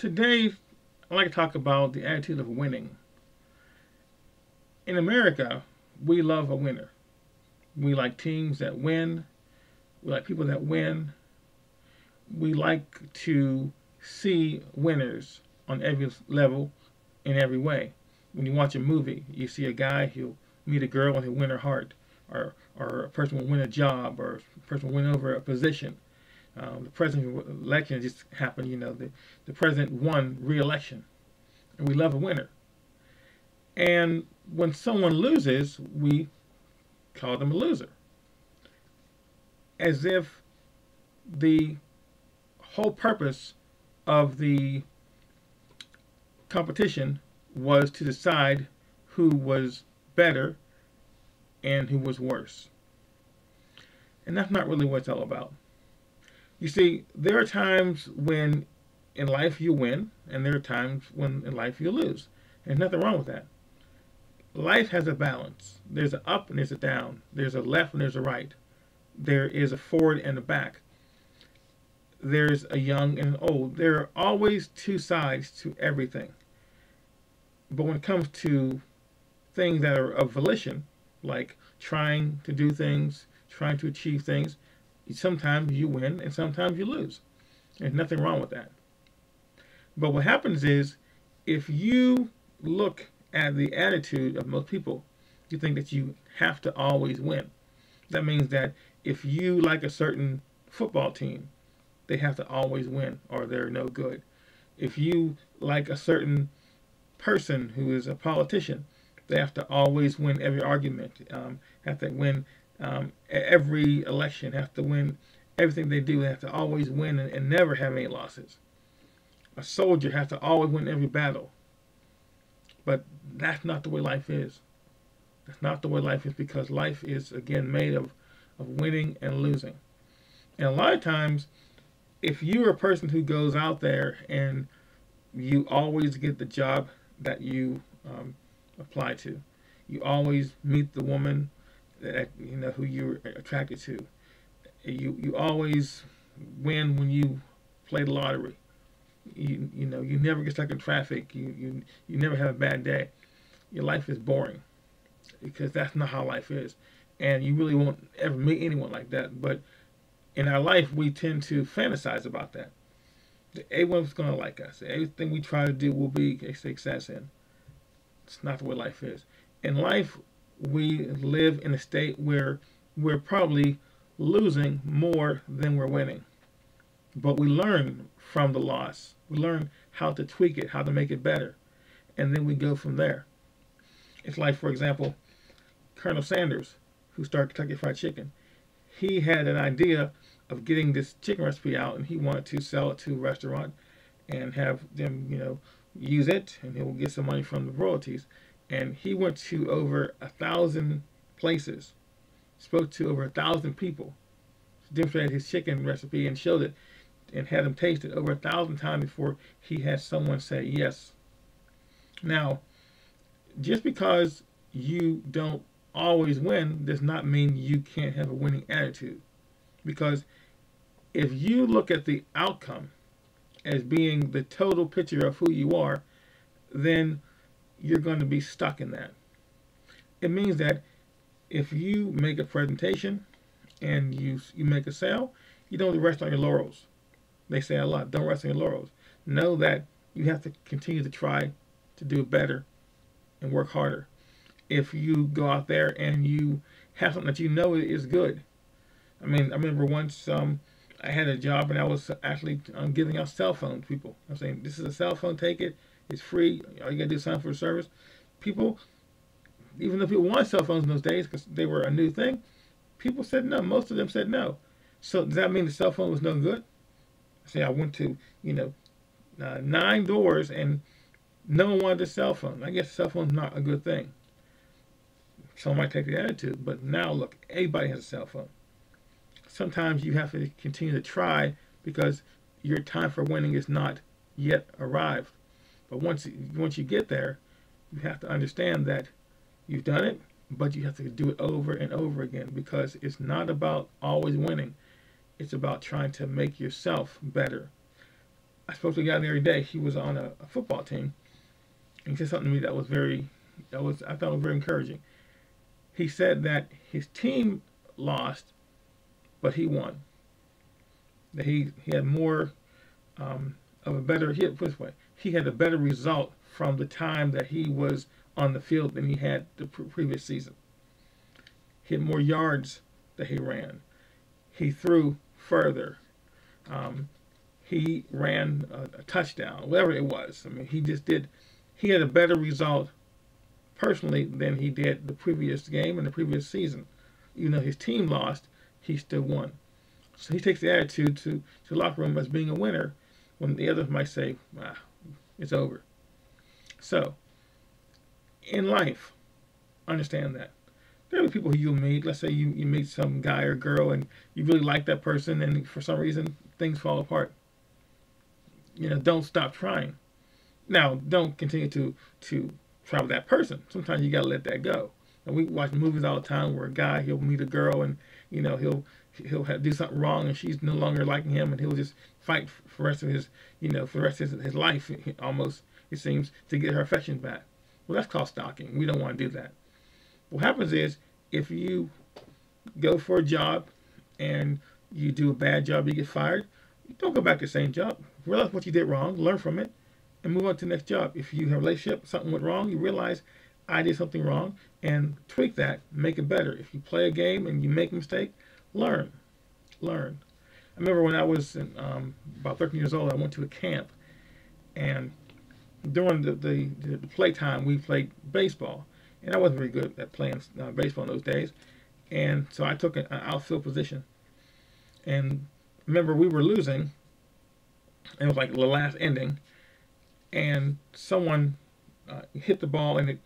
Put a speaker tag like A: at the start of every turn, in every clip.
A: Today, I'd like to talk about the attitude of winning. In America, we love a winner. We like teams that win. We like people that win. We like to see winners on every level in every way. When you watch a movie, you see a guy, he'll meet a girl and he'll win her heart. Or a person will win a job, or a person will win over a position. The presidential election just happened, the president won re-election. And we love a winner. And when someone loses, we call them a loser. As if the whole purpose of the competition was to decide who was better and who was worse. And that's not really what it's all about. You see, there are times when in life you win, and there are times when in life you lose. There's nothing wrong with that. Life has a balance. There's an up and there's a down. There's a left and there's a right. There is a forward and a back. There's a young and an old. There are always two sides to everything. But when it comes to things that are of volition, like trying to do things, trying to achieve things, sometimes you win and sometimes you lose. There's nothing wrong with that. But what happens is, if you look at the attitude of most people, you think that you have to always win. That means that if you like a certain football team, they have to always win or they're no good. If you like a certain person who is a politician, they have to always win every argument, have to win every election, have to win everything they do. They have to always win and never have any losses. A soldier has to always win every battle. But that's not the way life is. That's not the way life is, because life is, again, made of winning and losing. And a lot of times, if you're a person who goes out there and you always get the job that you apply to, you always meet the woman that who you're attracted to, you always win when you play the lottery. You never get stuck in traffic. You never have a bad day. Your life is boring, because that's not how life is, and you really won't ever meet anyone like that. But in our life, we tend to fantasize about that. Everyone's going to like us. Everything we try to do will be a success in. It's not the way life is. In life, we live in a state where we're probably losing more than we're winning. But we learn from the loss. We learn how to tweak it, how to make it better. And then we go from there. It's like, for example, Colonel Sanders, who started Kentucky Fried Chicken. He had an idea of getting this chicken recipe out, and he wanted to sell it to a restaurant and have them, use it, and he will get some money from the royalties. And he went to over 1,000 places, spoke to over 1,000 people, demonstrated his chicken recipe and showed it, and had them taste it over 1,000 times before he had someone say yes. Now, just because you don't always win does not mean you can't have a winning attitude. Because if you look at the outcome as being the total picture of who you are, then you're going to be stuck in that. It means that if you make a presentation and you make a sale, you don't rest on your laurels. They say a lot, don't rest on your laurels. Know that you have to continue to try to do it better and work harder. If you go out there and you have something that you know is good. I remember once I had a job and I was actually giving out cell phones to people. I'm saying, this is a cell phone, take it. It's free. All you got to do is sign up for a service. People, even though people wanted cell phones in those days because they were a new thing, people said no. Most of them said no. So does that mean the cell phone was no good? Say I went to 9 doors and no one wanted a cell phone. I guess a cell phone's not a good thing. Some might take the attitude, but now look, everybody has a cell phone. Sometimes you have to continue to try because your time for winning is not yet arrived. But once you get there, you have to understand that you've done it, but you have to do it over and over again, because it's not about always winning. It's about trying to make yourself better. I spoke to a guy the other day. He was on a football team. And he said something to me that was I thought was very encouraging. He said that his team lost, but he won. That he had more of a better hit this way. He had a better result from the time that he was on the field than he had the previous season. He had more yards that he ran. He threw further. He ran a touchdown, whatever it was. I mean, he had a better result personally than he did the previous game and the previous season. Even though his team lost, he still won. So he takes the attitude to the locker room as being a winner when the others might say, it's over. So, in life, understand that. There are people who you'll meet. Let's say you meet some guy or girl and you really like that person, and for some reason things fall apart. Don't stop trying. Now, don't continue to try with that person. Sometimes you gotta let that go. And we watch movies all the time where a guy, he'll meet a girl and he'll do something wrong and she's no longer liking him, and he'll just fight for the rest of his life almost, it seems, to get her affection back. Well, that's called stalking. We don't want to do that. What happens is, if you go for a job and you do a bad job, you get fired, don't go back to the same job. Realize what you did wrong, learn from it, and move on to the next job. If you have a relationship, something went wrong, you realize I did something wrong, and tweak that, make it better. If you play a game and you make a mistake, learn. I remember when I was about 13 years old, I went to a camp, and during the playtime, we played baseball. And I wasn't very good at playing baseball in those days. And so I took an outfield position. And remember, we were losing. It was like the last inning. And someone hit the ball, and it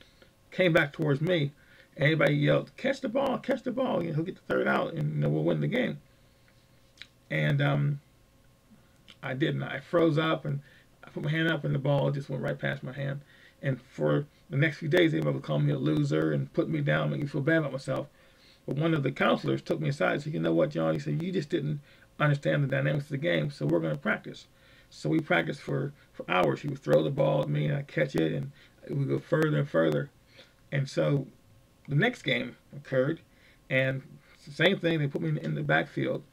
A: came back towards me. And everybody yelled, catch the ball, catch the ball. He'll get the third out, and we'll win the game. And I didn't. I froze up, and I put my hand up, and the ball just went right past my hand. And for the next few days, they would call me a loser and put me down, make me feel bad about myself. But one of the counselors took me aside and said, you know what, John? He said, you just didn't understand the dynamics of the game, so we're going to practice. So we practiced for hours. He would throw the ball at me, and I'd catch it, and we would go further and further. And so the next game occurred, and it's the same thing. They put me in the backfield,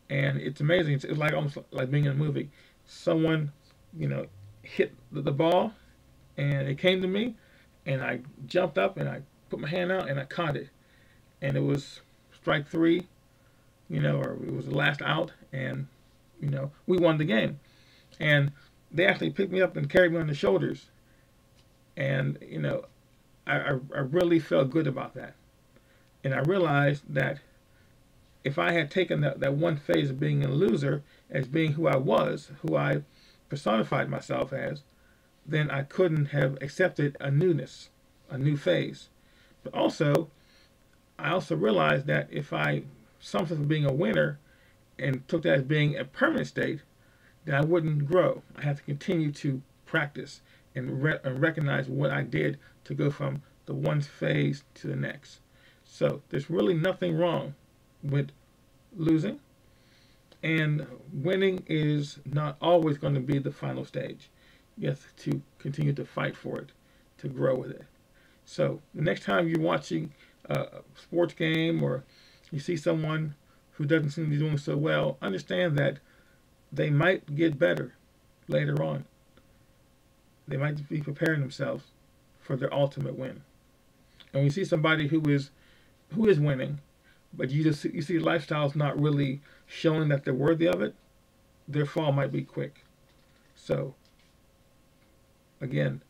A: and it's amazing. It's like almost like being in a movie. Someone, hit the ball, and it came to me, and I jumped up, and I put my hand out, and I caught it. And it was strike three, or it was the last out, and, we won the game. And they actually picked me up and carried me on the shoulders. And, I really felt good about that. And I realized that if I had taken that one phase of being a loser as being who I was, who I personified myself as, then I couldn't have accepted a newness, a new phase. But I also realized that if I something from being a winner and took that as being a permanent state, then I wouldn't grow. I have to continue to practice and recognize what I did to go from the one phase to the next. So there's really nothing wrong with losing, and winning is not always going to be the final stage. You have to continue to fight for it, to grow with it. So the next time you're watching a sports game or you see someone who doesn't seem to be doing so well, understand that they might get better later on. They might be preparing themselves for their ultimate win. And when you see somebody who is winning, but you see the lifestyle's not really showing that they're worthy of it, their fall might be quick. So again,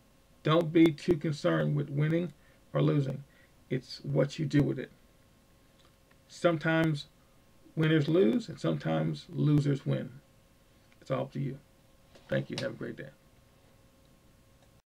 A: don't be too concerned with winning or losing. It's what you do with it. Sometimes winners lose, and sometimes losers win. It's all up to you. Thank you. Have a great day.